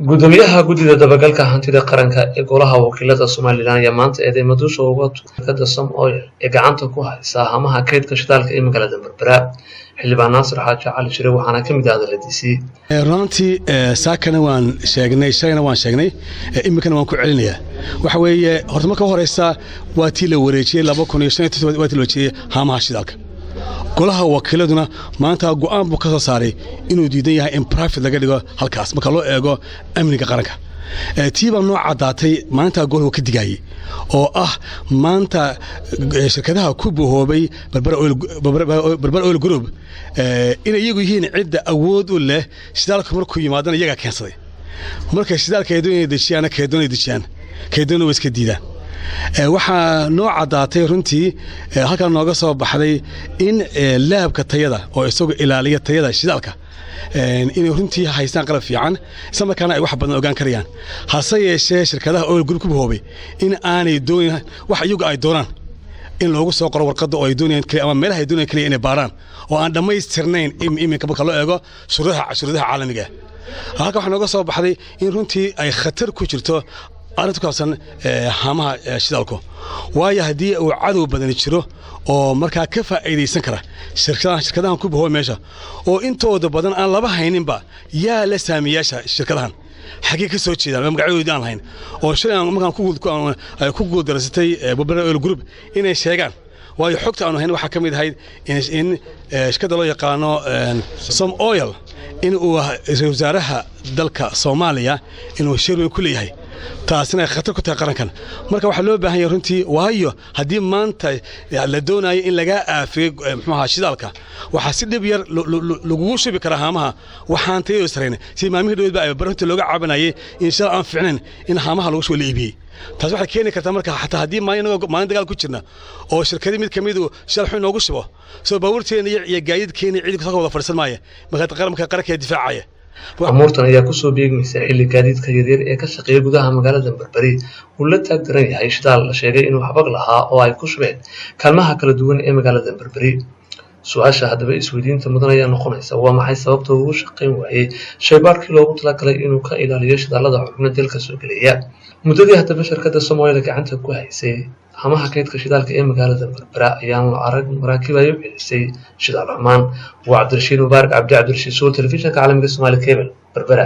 gudoomiyaha guddida dabagalka hantida qaranka ee golaha wakiilada Soomaaliland ayaa maanta eedeymaha soo uga shirkadda Som Oil ee gacanta ku haysa hamaha kaydka shidaalka ee magaalada Berbera xildhibaan Naasir Xaaji Cali Shire waxaana ka mid ah hadaladiisii runtii saakana waan sheegnay shayna waan sheegnay imikana waan ku celinayaa waxa weeye horta marka horeysa waa tii la wareejiyay 2015 waa tii la wareejiyay hamaha shidaalka golaha wakiiladuna maanta go'aan buu ka soo saaray inuu diidan yahay in private laga dhigo halkaas marka loo eego amniga qaranka tiiba nooc cadaatay maanta golaha ka digayay oo ah maanta shirkadaha ku buhoobay Berbera Oil Group in iyagu yihiin cid awood u leh shidaalka markuu yimaadana iyaga keensaday marka shidaalka ay doonayaan keedona way iska diidaan waxaa noo cadaatay runtii halkan nooga soo baxday in laabka tayada oo isagu ilaaliya tayada shidaalka inay runtii haystaan qalab fiican isla markaana ay wax badan ogaan karayaan hase yeeshee shirkadaha oil group ku buhoobay in aanay doonin wax iyagu ay doonaan in loogu soo qoro warqadda oo ay doonayaan kaliya ama meelaha ay doonayaan kaliya inay baaraan oo aan dhammaystirnayn iminka marka loo eego shuruudaha caalamiga halka waxaa nooga soo baxday in runtii ay khatar ku jirto arrintu kaabsan hamaha shidaalku waayo haddii uu cadow badan jiro oo markaa ka faa'iideysan kara shirkadahan ku buhoobay meesha oo intooda badan aan laba hayninba yaa la saamiyaasha shirkadahan xagee ka soo jeedaan magacadoodii aan lahayn oo shalay markaan ku guuldarsatay Berbera Oil Group inay sheegaan waayo xogta aanu hayn waxaa ka mid ahayd in shirkadda loo yaqaano Som Oil in uu ra'iisul wasaaraha dalka Soomaaliya inuu shir weyn ku leeyahay taasina khatar ku tahay qarankan marka waxa loo baahan yahay runtii waayo haddii maanta la doonayo in laga aafiyo muxuu shidaalka waxa si dhib yar lagu shubi kara hamaha waxaan tayo sareyna si maamihii dowladda ay barinta looga caabinaayay in shala aan fiicnayn in hamaha lagu soo leebiyay taas waxay keeni kartaa marka xataa haddii maalin dagaal ku jirna oo shirkadii mid kamid ah shalxu inoogu shubo soo baabuurteena iyo gaadiidkeena ciidanka soo wada fadhiisan maaya marka qaranka difaacaya amuurtan ayaa ku soo beegmaysa xilli gaadiidka yaryar ee ka shaqeeya gudaha magaalada Berbera uu la taagdaran yahay shidaal la sheegay inuu xabaq lahaa oo ay ku shubeen kaalmaha kala duwan ee magaalada Berbera su'aasha hadaba isweydiinta mudan ayaa noqonaysa waa maxay sababta uu shaqeyn waayay shaybaarkii loogu talagalay inuu ka ilaaliyo shidaalada xubno dalka soo gelaya muddadii hadaba shirkadda Som Oil gacanta ku haysay hamaha kaydka shidaalka ee magaalada Berbera ayaan la arag maraakiib ay u celisay shidaal xumaan waa Cabdirashiid Mubaarak Cabdi Cabdirashiid soo telefishinka caalamiga Soomaali Cable Berbera